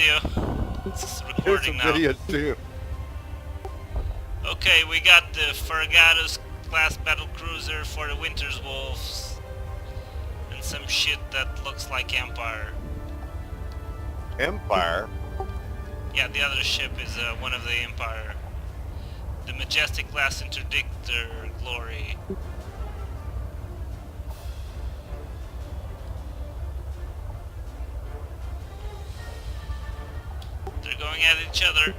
video. It's Here's a recording now. video too. Okay, we got the Fergatus class battle cruiser for the Winter's Wolves. And some shit that looks like Empire. Empire? Yeah, the other ship is one of the Empire. The Majestic class Interdictor Glory. They're going at each other.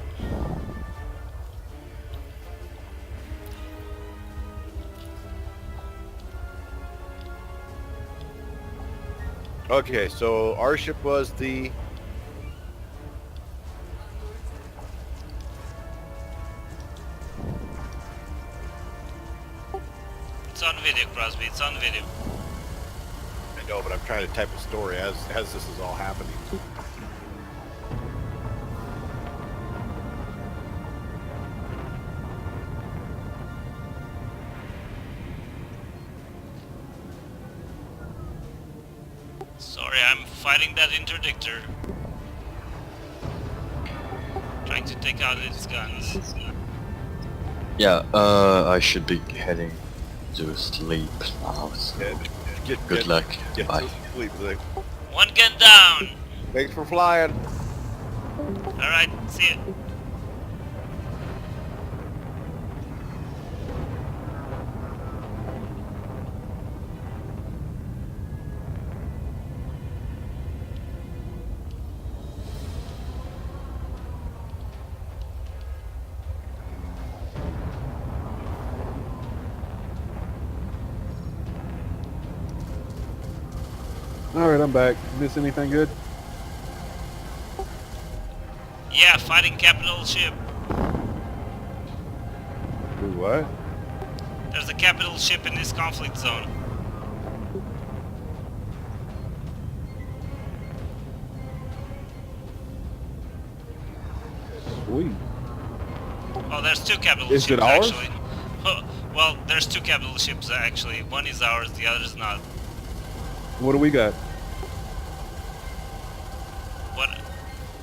Okay, so our ship was the... It's on video, Crosby. It's on video. I know, but I'm trying to type a story as this is all happening. Sorry, I'm fighting that interdictor. Trying to take out its guns. Yeah, I should be heading to sleep now, so good luck. Get Bye. to sleep. Like, One gun down! thanks for flying. Alright, see ya. Alright, I'm back. Miss anything good? Yeah, fighting capital ship. Do what? There's a capital ship in this conflict zone. Sweet. Oh, there's two capital Is ships it ours? actually. Huh, well, there's two capital ships actually. One is ours, the other is not. What do we got? What?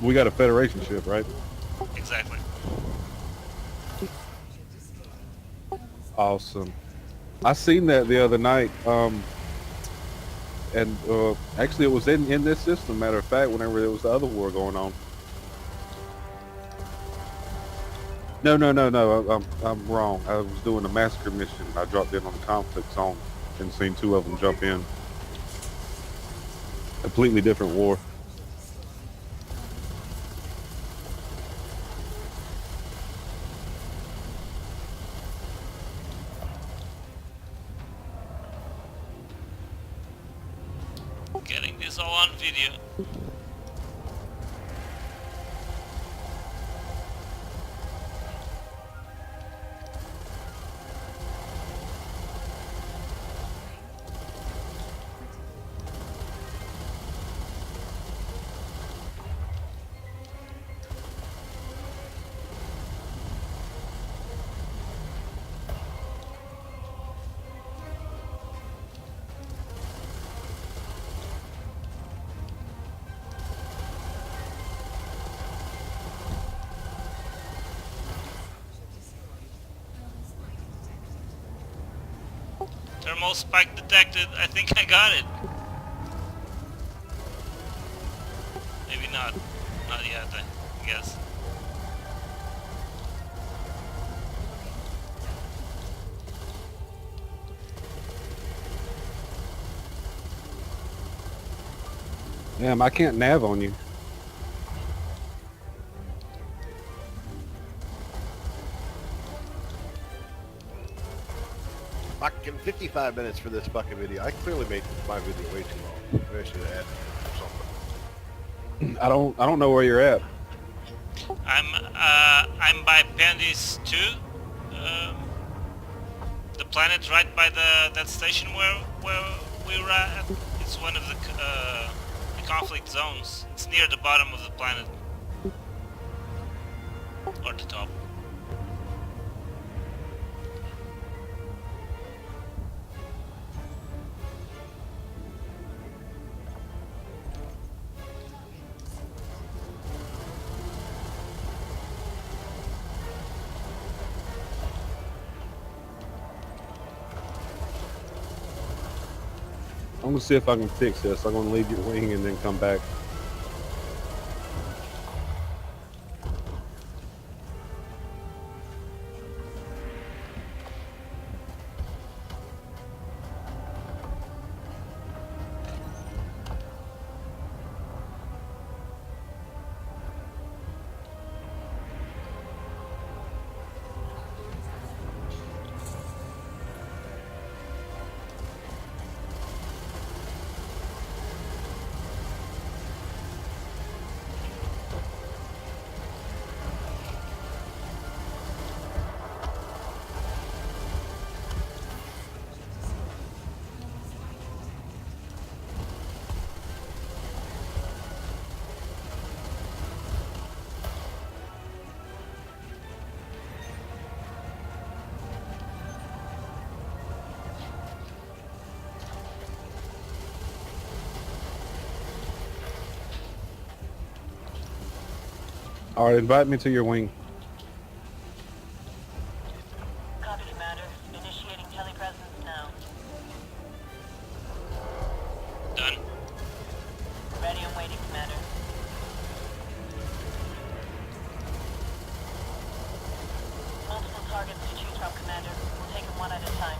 We got a Federation ship, right? Exactly. Awesome. I seen that the other night. And actually, it was in this system. Matter of fact, whenever there was the other war going on. No. I'm wrong. I was doing a massacre mission. I dropped in on the conflict zone and seen two of them jump in. Completely different war. Getting this all on video. Thermal spike detected. I think I got it. Maybe not. Not yet, I guess. Damn, I can't nav on you. Fucking 55 minutes for this fucking video. I clearly made my video way too long. Maybe I should have added something. I don't know where you're at. I'm by Pandhis 2. The planet right by that station where we were at. It's one of the conflict zones. It's near the bottom of the planet. Or the top. I'm gonna see if I can fix this. I'm gonna leave your wing and then come back. All right, invite me to your wing. Copy, Commander. Initiating telepresence now. Done. Ready and waiting, Commander. Multiple targets to choose from, Commander. We'll take them one at a time.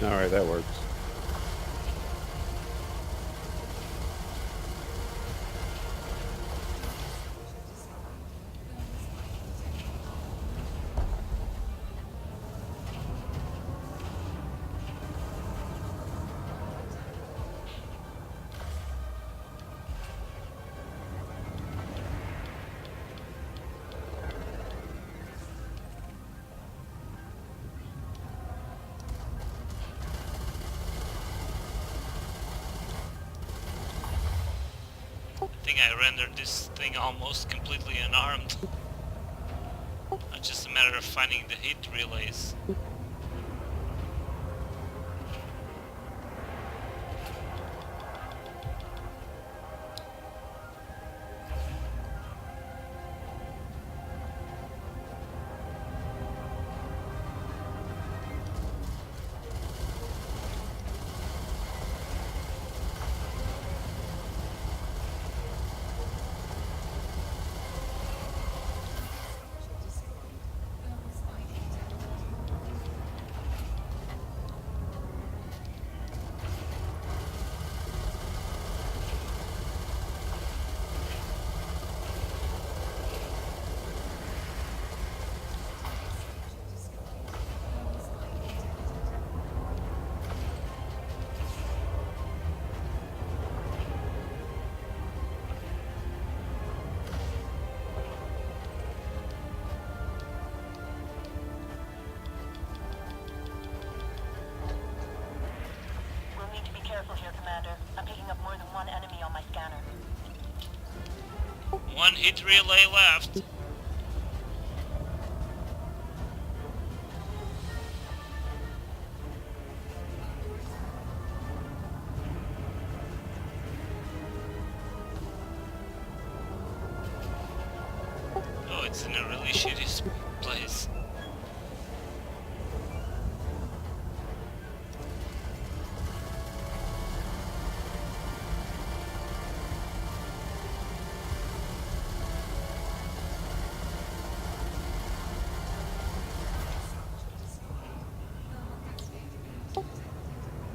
All right, that works. I think I rendered this thing almost completely unarmed. It's just a matter of finding the hit relays. We'll need to be careful here, Commander. I'm picking up more than one enemy on my scanner. One hit relay left. Oh, it's in a really shitty place.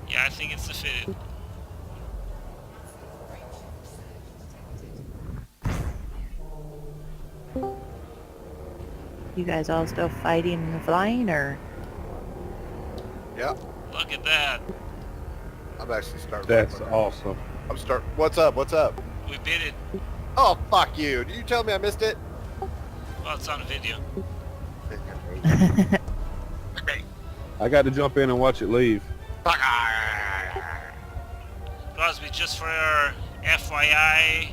Yeah, I think it's defeated. You guys all still fighting and flying, or? Yeah, Look at that. I'm actually starting. That's awesome. I'm start. What's up? What's up? We beat it. Oh, fuck you. Did you tell me I missed it? Well, it's on video. I got to jump in and watch it leave. Crosby, just for your FYI,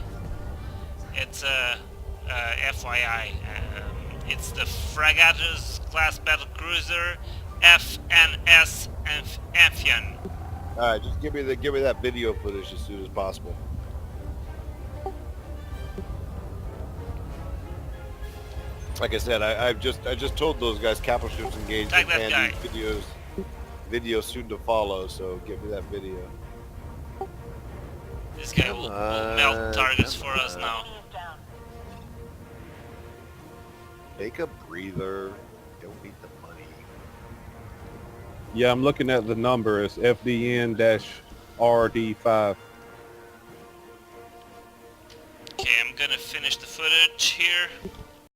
it's FYI. It's the Fragatas class battle cruiser FNS Amphion. All right, just give me that video footage as soon as possible. Like I said, I just told those guys capital ships engaged Tag that and guy. videos soon to follow. So give me that video. This guy will melt targets for us now. Enemy is down. Take a breather. Don't need the money. Yeah, I'm looking at the number. It's FDN-RD5. Okay, I'm gonna finish the footage here.